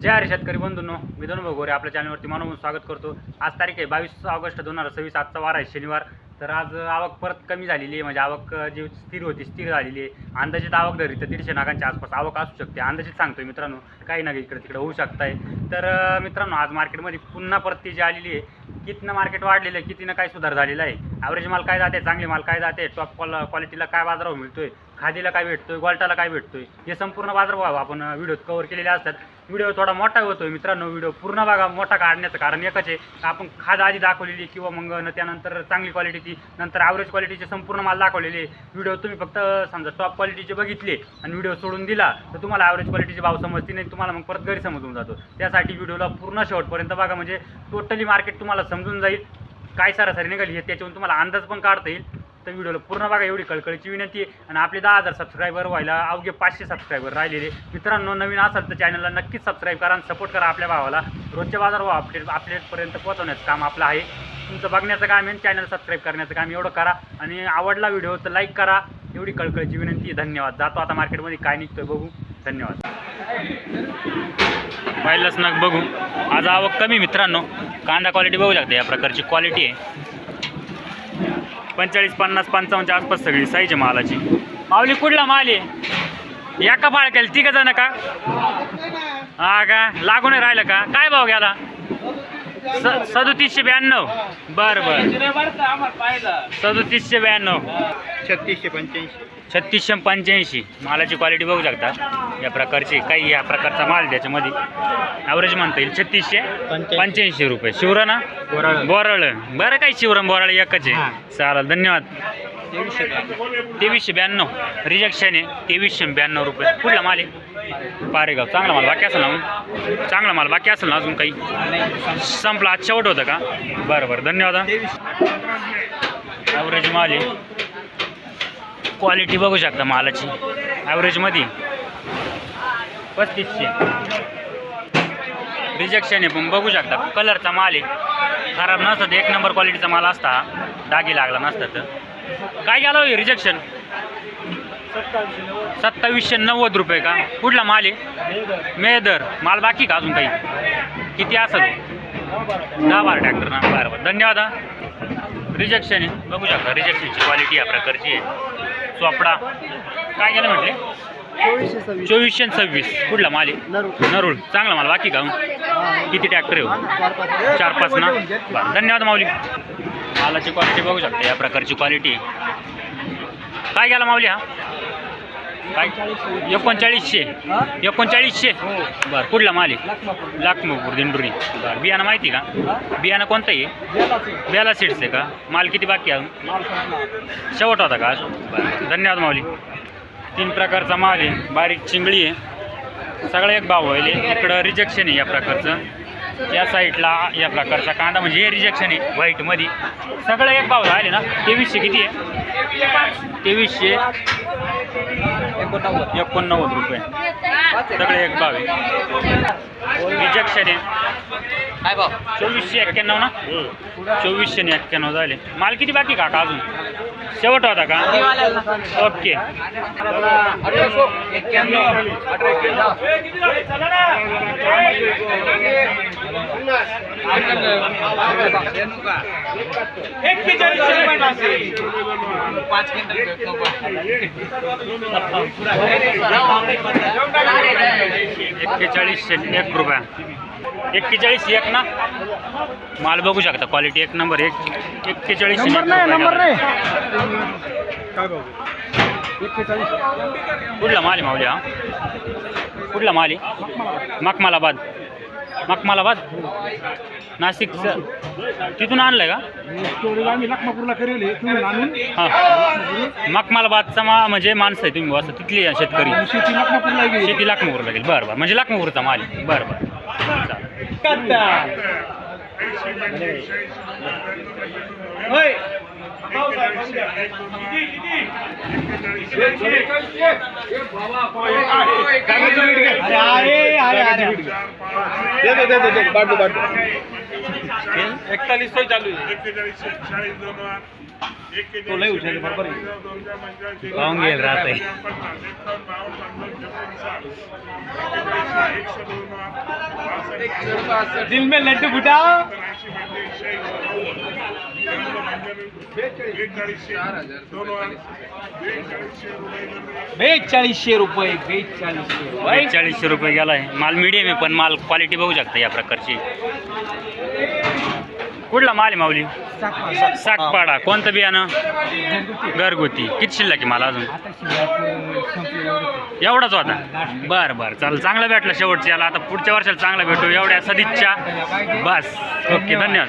जय हरी शेतकरी बंधूंनो, मी धनुभाऊ गोरे आपल्या चॅनलवरती मनोमन स्वागत करतो। आज तारीख आहे 22 ऑगस्ट 2026, आजचा वार आहे शनिवार। तर आज आवक परत कमी झालेली आहे, म्हणजे आवक जी स्थिर होती स्थिर झालेली आहे। अंदाजित आवक धरी तर 150 नागांच्या आसपास आवक असू शकते, अंदाजित सांगतोय मित्रांनो, काही ना इकडे तिकडे होऊ शकताय। तर मित्रांनो, आज मार्केटमध्ये पुन्हा परत तेजी आलेली आहे। कितीनं मार्केट वाढलेलं आहे, कितीनं काय सुधार झालेला आहे, ॲव्हरेज माल काय जाते, चांगले माल काय जाते, टॉप क्वालिटीला काय बाजारभाव मिळतोय, खादीला काय भेटतोय, गोल्टाला काय भेटतोय, हे संपूर्ण बाजारभाव आपण व्हिडिओत कव्हर केलेले असतात। व्हिडिओ थोडा मोठा होतोय मित्रांनो, व्हिडिओ पूर्ण बघा। मोठा काढण्याचं कारण एकच आहे, आपण खाद आधी दाखवलेली किंवा मग त्यानंतर चांगली क्वालिटीची, नंतर ॲव्हरेज क्वालिटीचे संपूर्ण माल दाखवलेले। व्हिडिओ तुम्ही फक्त समजा टॉप क्वालिटीचे बघितले आणि व्हिडिओ सोडून दिला तर तुम्हाला ॲव्हरेज क्वालिटीचे भाव समजतील नाही, तुम्हाला मग परत गैरसमज होऊन जातो। त्यासाठी व्हिडिओला पूर्ण शेवटपर्यंत बघा, म्हणजे टोटली मार्केट तुम्हाला समजून जाईल, काय सरासरी निघाली हे त्याच्यावरून तुम्हाला अंदाज पण काढता येईल। तर व्हिडिओला पूर्ण बघा, एवढी कळकळीची विनंती आहे। आणि आपले 10,000 सबस्क्रायबर व्हायला अवघे 500 सबस्क्रायबर राहिलेले मित्रांनो, नवीन असाल तर चॅनलला नक्कीच सबस्क्राईब करा आणि सपोर्ट करा आपल्या भावाला। रोजच्या बाजारभाव आपल्यापर्यंत पोहोचवण्याचं काम आपलं आहे, तुमचं बघण्याचं काम आहे, चॅनल सबस्क्राईब करण्याचं काम एवढं करा। आणि आवडला व्हिडिओ तर लाईक करा, एवढी कळकळीची विनंती। धन्यवाद। जातो आता मार्केटमध्ये काय निघतोय बघू। धन्यवाद। पाहिलंच ना बघू, आज आवक कमी मित्रांनो। कांदा क्वालिटी बघू शकता, या प्रकारची क्वालिटी आहे। 45, 50, 55च्या आसपास सगळी साईज आहे मालाची। माऊली कुठला माल आहे? एका फाळ केलं तिघ जण का? हा का, लागून राहिलं का? काय भाव गेला? 3792। बरं बरं, 3792, 3685 मालाची क्वालिटी बघू शकता। या प्रकारची काही या प्रकारचा माल त्याच्यामध्ये ॲव्हरेज म्हणता येईल 3685 रुपये। शिवरण ना बोराळ, बरं काय शिवरण बोराळ एकच आहे। चालेल, धन्यवाद। 2392 रिजेक्शन आहे, 2392 रुपये। कुठला माल आहे? पारेगाव। चांगला माल बाकी असेल ना? चांगला माल बाकी असेल ना अजून? काही संपला, आज शेवट होतं का? बरं बरं, धन्यवाद। ॲव्हरेज माल आहे, क्वालिटी बघू शकता मालाची ॲव्हरेजमध्ये 3500 रिजेक्शन आहे, पण बघू शकता कलरचा माल आहे, खराब नसतं, एक नंबर क्वालिटीचा माल असता, डागी लागला नसता। तर काय गेला हो रिजेक्शन? 2790 रुपये का? कुठला माल आहे? मेदर माल बाकी का अजून? काही किती असं 10-12 ट्रॅक्टर ना? बरं बरं, धन्यवाद। रिजेक्शन आहे, बघू शकता रिजेक्शनची क्वालिटी या प्रकारची आहे। चोपडा काय गेलं म्हटले? 2426। कुठला माल आहे? नरूळ। चांगला माल बाकी का? किती ट्रॅक्टर आहे? 4-5 ना? बरं, धन्यवाद माऊली। मालाची क्वालिटी बघू शकता, या प्रकारची क्वालिटी आहे। काय गेला माऊली हा? काय 3900 बरं, कुठला माल आहे? लाखमपूर दिंडुरी। बरं, बियाणं माहिती का? बियाणं कोणतं आहे? बेला सीड्स आहे का? माल किती बाकी आहे? शेवट होता का आज? बरं, धन्यवाद माऊली। 3 प्रकारचा माल आहे, बारीक चिंगळी आहे, सगळं एक भाव होईल। इकडं रिजेक्शन आहे या प्रकारचं, या साईडला या प्रकारचा कांदा, म्हणजे हे रिजेक्शन आहे व्हाईटमध्ये, सगळं एक भाव राहिले ना। 2300 किती आहे? 2389 रुपये, सगळे एक भाव आहे। रिजेक्शन आहे काय भाव? 2491 ना? 2491 झाले। माल किती बाकी का अजून? शेवट होता का? ओके, एक रुपया 41 ना? माल बघू शकता, क्वालिटी एक नंबर। 41 कुठला माल आहे माऊली हा? कुठला माल आहे? मखमालाबाद नाशिकचं, तिथून आणलंय का? हां, मखमालाबादचा म्हणजे माणसं आहे तुम्ही, असं तिथली शेतकरी? शेती लाखमापूर लागेल। बरं बरं, म्हणजे लाखमापूरचा माल आहे। बरं बरं, चालू तो लय हुशार बरोबर पाहून गेल राहत दिल में लड्डू फुटा 4200 रुपये 4200 रुपये गेलाय. माल मीडियम आहे पण माल क्वालिटी बघू शकता या प्रकारची. कुठला माल आहे माऊली? सातपाडा. कोणतं बियाणं? घरगुती. किती शिल्लक आहे माल अजून? एवढाच होता. बरं बरं चालेल. चांगला भेटला शेवटच्या याला. आता पुढच्या वर्षाला चांगला भेटू एवढ्या सदिच्छा. बस ओके धन्यवाद.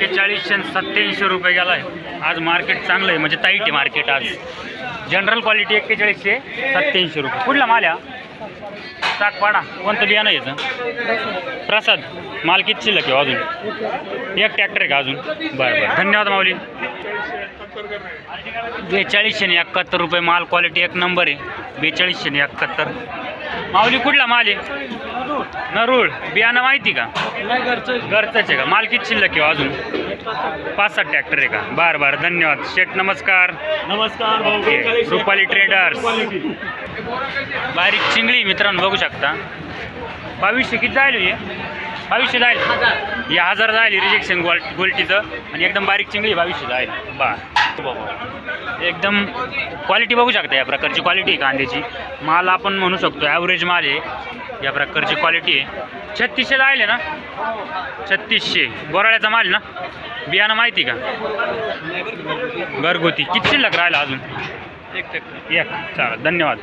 $41 $87 रुपये गेलाय. आज मार्केट चांगलं आहे म्हणजे टाईट आहे मार्केट आज. जनरल क्वालिटी 41 $87 रुपये. कुठला माल आहे? सातपाडा. कोणतं बियाणं याचं? प्रसाद. माल किती शिल्लक आहे अजून? एक ट्रॅक्टर आहे का अजून? बरं बरं धन्यवाद माऊली. 4271 रुपये. माल क्वालिटी एक नंबर आहे. 4271. माऊली कुठला माल आहे? नरूळ. बियाणं माहिती का? घरचंच आहे का? माल किती शिल्लक आहे अजून? 5-7 ट्रॅक्टर आहे का? बरं बरं धन्यवाद शेठ. नमस्कार. नमस्कार. रुपाली ट्रेडर्स. बारीक चिंगळी मित्रांनो बघू शकता. 2200 किती जाईल हे? 2200 जाईल. हे 1000 जाईल रिजेक्शन गोल्टीचं. आणि एकदम बारीक चिंगळी 2200 जाईल. एकदम क्वालिटी बघू शकता. या प्रकारची क्वालिटी आहे कांद्याची. माल आपण म्हणू शकतो ॲव्हरेज माल आहे. या प्रकारची क्वालिटी आहे. 3600 जाईल ना? 3600 बोराळ्याचा माल ना? बियाणं माहिती का? घरगुती. किती शिल्लक राहिला अजून? एक. चालेल धन्यवाद.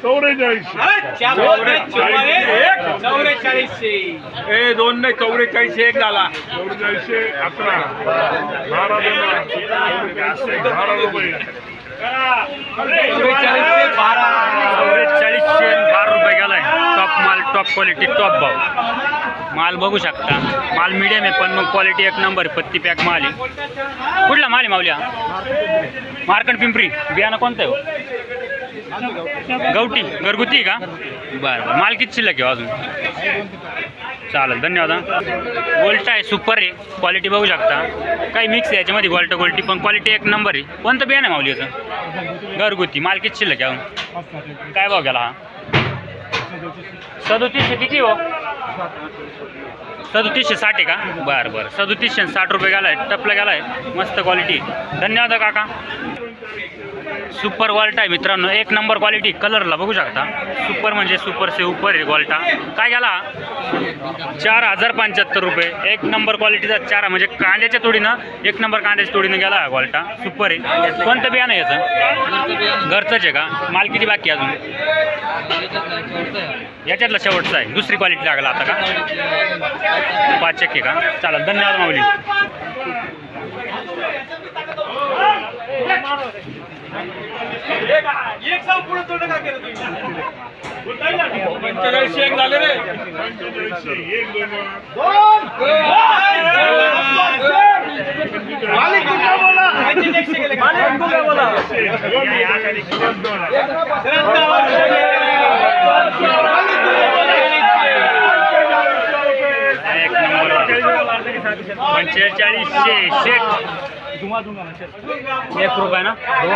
44 एक झाला. 4412 रुपये गेलाय. टॉप माल, टॉप क्वालिटी, टॉप भाव. माल बघू शकता. माल मीडियम आहे पण मग क्वालिटी एक नंबर. पत्ती पॅक माल आहे. कुठला माल आहे माऊली? मार्कंड पिंपरी. बियाणं कोणतं आहे? गवटी. घरगुती का? बरं बरं. माल किती शिल्लक आहे अजून? चालेल धन्यवाद. गोल्टा आहे. सुपर आहे. क्वालिटी बघू शकता. काही मिक्स आहे याच्यामध्ये गोल्टी पण क्वालिटी एक नंबर आहे. कोणतं बियाणं आहे माऊली याचं? घरगुती. माल किती शिल्लक आहे अजून? काय भाव गेला हा? 3700 किती हो? 3760 आहे का? बरं बरं. 3760 रुपये गेलाय. टपला गेलाय. मस्त क्वालिटी. धन्यवाद काका. सुपर वॉल्टा आहे मित्रांनो. एक नंबर क्वालिटी. कलरला बघू शकता. सुपर म्हणजे सुपर से ऊपर आहे वॉल्टा. काय गेला? 4075 रुपये. एक नंबर क्वालिटीचा 4 म्हणजे कांद्याच्या तोडीनं एक नंबर कांद्याच्या तोडीनं गेला हा वॉल्टा. सुपर आहे. कोणतं बियाणं आहे याचं? घरचंच आहे का? माल किती बाकी अजून? याच्यातला शेवटचा आहे. दुसरी क्वालिटी लागला आता का? 5 आहे का? चालेल धन्यवाद माऊली. एक साव पुढे तोंड का केलं तुम्ही? 45 एक झाले रे. 45 एक रुपये ना?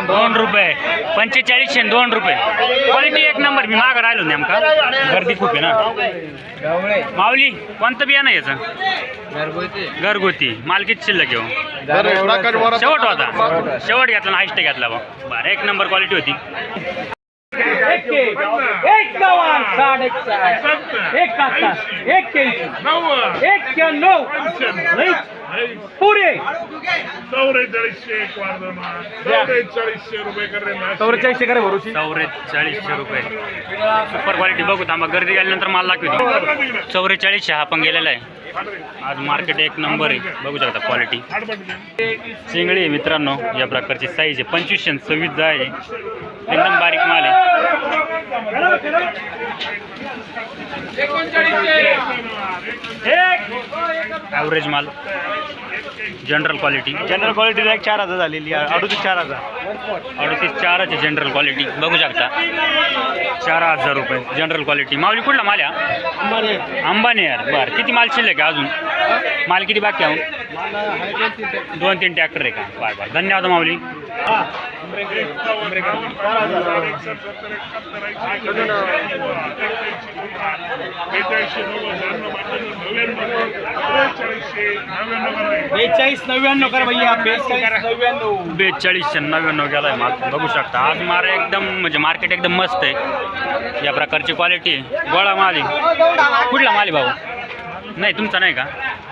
2 रुपये. 45 आणि 2 रुपये. क्वालिटी एक नंबर. मी मागं राहिलो नेमका. गर्दी खूप आहे ना. माऊली कोणतं बियाणं आहे याचं? घरगुती. माल किती शिल्लक आहे? शेवट होता. शेवट घेतला ना? हायस्ट घेतला बा. बरं एक नंबर क्वालिटी होती. 91 पुरे 4400 रुपये कर रहे हैं. 4400 करे भरोशी. 4400 रुपये. सुपर क्वालिटी बघू थांबा. गर्दी गेल्यानंतर माल लागतो. 4400 हा पण गेलेला आहे. आज मार्केट एक नंबर आहे. बघू शकता क्वालिटी. चिंगळी आहे मित्रांनो. या प्रकारची साईज आहे. 25 आणि 26 जाय. एकदम बारीक माल आहे. ॲव्हरेज माल जनरल क्वालिटी 4,000 झालेली आहे 38,000 38,400 जनरल क्वालिटी बघू शकता 4,000 रुपये जनरल क्वालिटी. माऊली कुठला माल आहे? अंबानेर. बरं किती माल शिल्लक आहे अजून? माल किती बाकी आहे? 2-3 ट्रॅक्टर आहे का? बरं बरं धन्यवाद माऊली. बेचाळीसशे 99 गेलाय माल बघू शकता. आज माल एकदम म्हणजे मार्केट एकदम मस्त आहे. या प्रकारची क्वालिटी आहे. गोळा माल आहे. कुठला माल आहे भाऊ? नाही तुमचा नाही का?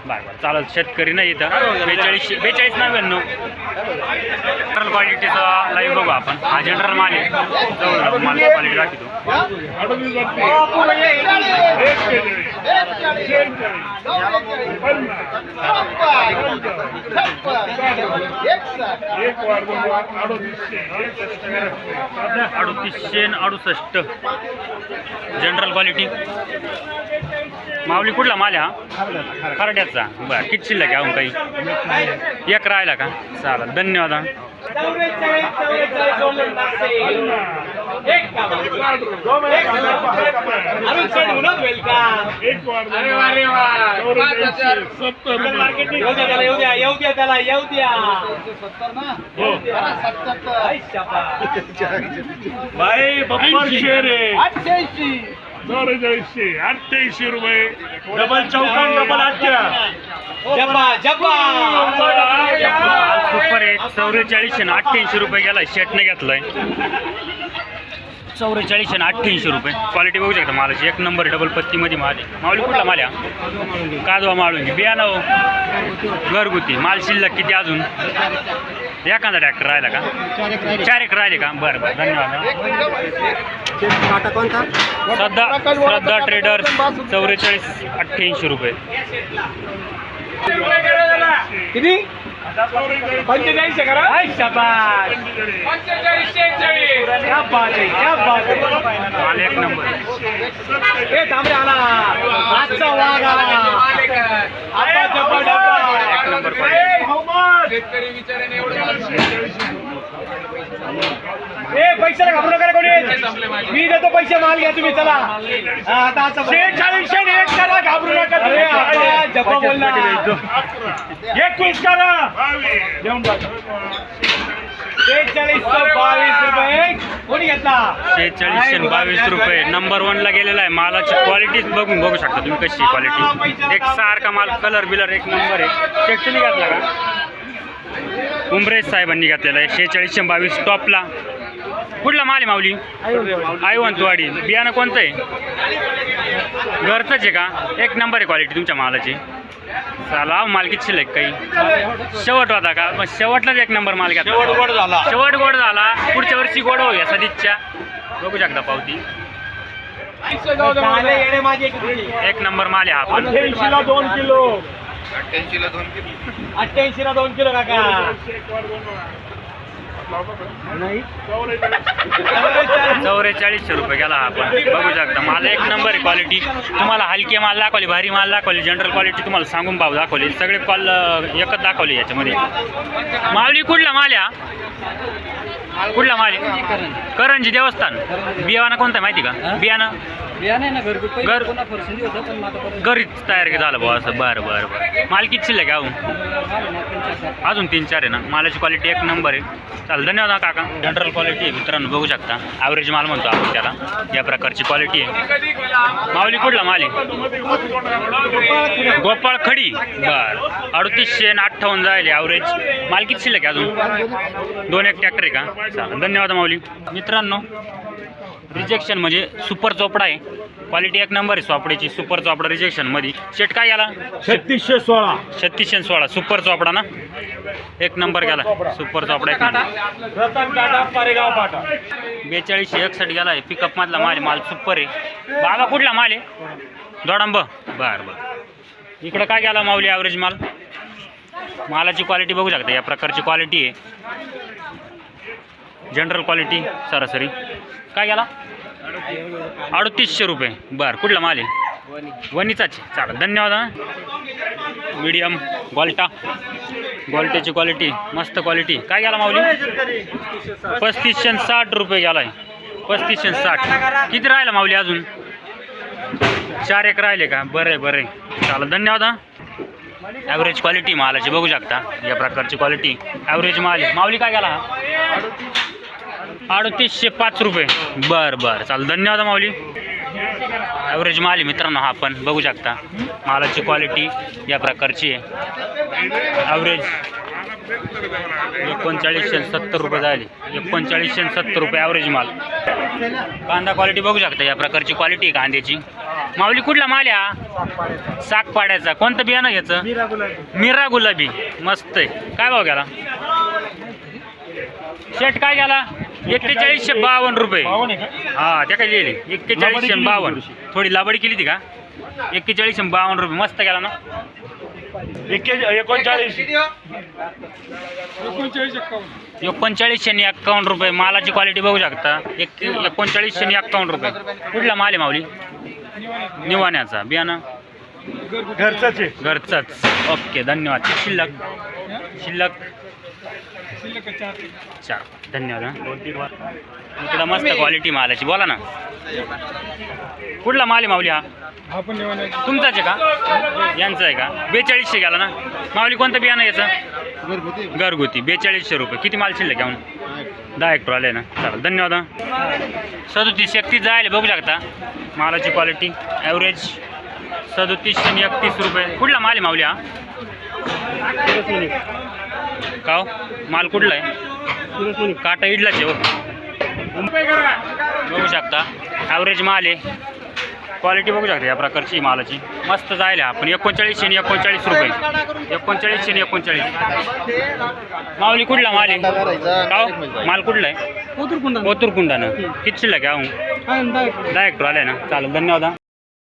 बरं बरं चालेल. शेतकरी नाही इथं. 42-99 जनरल क्वालिटीचा लाईव्ह बघू आपण. हा जनरल माल आहे. माल क्वालिटी दाखवतो. अडतीसशे 68 जनरल क्वालिटी. माऊली कुठला माल आहे हा? खरड्याचा. बरं किती शिल्लक आहे काही? एक राहिला का? चालेल धन्यवाद. भाई बब्बर शेर आहे 88 रुपये. डबल चौकान डबल 8 सुपर आहे. 44 आणि 88 रुपये गेलाय. शेटने घेतलाय 44 आणि 88 रुपये. क्वालिटी बघू शकता मालाची एक नंबर डबल पत्तीमध्ये माल आहे. माऊली कुठला माल आहे? काजवा माळून बियाणं घरगुती. माल शिल्लक किती अजून? एखादा ट्रॅक्टर राहिला का? 4 एक राहिले का? बरं बरं धन्यवाद. श्रद्धा ट्रेडर्स 44-88 रुपये. किती 45 करा. माल एक नंबर. एक नंबर पैसे घाबरू नका कोणी. मी देतो पैसे. माल घ्या तुम्ही. चला आता 46 एक करा. घाबरू नका तुम्ही. जपा बोलला 21 करा. देऊन टाका. 46-22 रुपये. कोणी घेतला? 46 आणि 22 रुपये. नंबर 1 ला गेलेला आहे. मालाची क्वालिटी बघू शकता तुम्ही कशी क्वालिटी. एक सारखा माल कलर बिलर एक नंबर आहे. शेटने घेतला का? उमरेश साहेबांनी घेतलेला आहे 46 आणि 22 टॉपला. कुठला माल आहे माऊली? आयवंतवाडी. बियाणं कोणतं आहे? घरचंच आहे का? एक नंबर आहे क्वालिटी तुमच्या मालाची. चला माल किती शिल्लक काही? शेवट होता का? मग शेवटलाच एक नंबर माल घेतला. शेवट गोड झाला. पुढच्या वर्षी गोड होऊया सदिच्छा. बघू शकता पावती. एक नंबर माल आहे हा पण. 88ला 2 किलो. 88ला 2 किलो काका. नाही 44 रुपये गेला हा पण. बघू शकता माल एक नंबर आहे क्वालिटी. तुम्हाला हलके माल दाखवले, भारी माल दाखवले, जनरल क्वालिटी तुम्हाला सांगून भाव दाखवले. सगळे कॉल एकच दाखवले याच्यामध्ये. माऊली कुठला माल आहे? कुठला माल आहे? करंजी देवस्थान. बियाणं कोणतं आहे माहिती का? बियाणं घरीच तयार झालं भाऊ असं. बरं बरं बरं. माल किती शिल्लक आहे अजून 3-4 आहे ना. मालाची क्वालिटी एक नंबर आहे. चालेल धन्यवाद काका. जनरल क्वालिटी आहे मित्रांनो बघू शकता. ॲव्हरेज माल म्हणतो आपण त्याला. या प्रकारची क्वालिटी आहे. माऊली कुठला माल आहे? गोपाळ खडी. बरं 38 आणि 58 जायले ॲव्हरेज. माल किती शिल्लक आहे अजून? 2-1 ट्रॅक्टर आहे का? चालेल धन्यवाद माऊली. मित्रांनो रिजेक्शन म्हणजे सुपर चोपडा आहे. क्वालिटी एक नंबर आहे चोपड्याची. सुपर चोपडा रिजेक्शन मध्ये. शेट काय गेला? 3616. 3616 सुपर चोपडा ना. एक नंबर गेला सुपर चोपडा. एक नंबर. रतन टाटा पारेगाव पाटा. 4261 गेला आहे. पिकअप मधला माल आहे. माल सुपर आहे. बाबा कुठला माल आहे? दोडंब. बरं बरं. इकडं काय गेला माऊली ॲव्हरेज माल? मालाची क्वालिटी बघू शकता. या प्रकारची क्वालिटी आहे. जनरल क्वालिटी सरासरी. काय गेला? 3800 रुपये. बरं, कुठला माल आहे? वणीचाच. चालेल, धन्यवाद. मीडियम गोल्टा, गोल्ट्याची क्वालिटी मस्त क्वालिटी. काय गेला माऊली? 3560 रुपये गेलाय. 3560. किती राहिला माऊली अजून? 4 एक राहिले का? बरं आहे, बरं आहे. चालेल, धन्यवाद. ॲव्हरेज क्वालिटी मालाची बघू शकता, या प्रकारची क्वालिटी ॲव्हरेज माल आहे. माऊली काय गेला? 3805 रुपये. बरं बरं, चालेल, धन्यवाद माऊली. ॲव्हरेज माल आहे मित्रांनो, हा पण बघू शकता मालाची क्वालिटी या प्रकारची आहे. ॲव्हरेज 3970 रुपये झाली. 3970 रुपये ॲव्हरेज माल. कांदा क्वालिटी बघू शकता, या प्रकारची क्वालिटी आहे कांद्याची. माऊली कुठला माल आहे हा? सागपाड्याचा. कोणतं बियाणं घ्यायचं? मीरा गुलाबी. मस्त आहे. काय भाव गेला? शेट काय गेला? 4152 रुपये. हा, त्या काय लिहिले? 4152. थोडी लाबडी केली ती का? 4152 रुपये. मस्त गेला ना? 3951 रुपये. मालाची क्वालिटी बघू शकता. 3951 रुपये. कुठला माल आहे माऊली? निवाण्याचा. बियाणं घरचाच आहे. घरचाच. ओके, धन्यवाद. शिल्लक शिल्लक 4. धन्यवाद. इकडं मस्त क्वालिटी मालाची. बोला ना, कुठला माल आहे माऊली हा? तुमचाच आहे का? यांचा आहे का? 4200 गेला ना माऊली. कोणतं बियाणं याचं? घरगुती. 4200 रुपये. किती माल शिल्लक घेऊन? 10 हेक्टर आले ना. चालेल, धन्यवाद. 3731 जायला बघू शकता मालाची क्वालिटी. ॲव्हरेज 3731 रुपये. कुठला माल आहे माऊली हा? का हो? माल कुठला आहे? काटा इडलाच आहे. बघू शकता ॲव्हरेज माल आहे. क्वालिटी बघू शकता या प्रकारची मालाची. मस्त जायला आपण. 3939 रुपये. 3939. माऊली कुठला माल आहे? का हो? माल कुठला आहे? ओतूरकुंडानं. किती शिल्लक आहे? 10 हेक्टर आले ना. चालेल, धन्यवाद.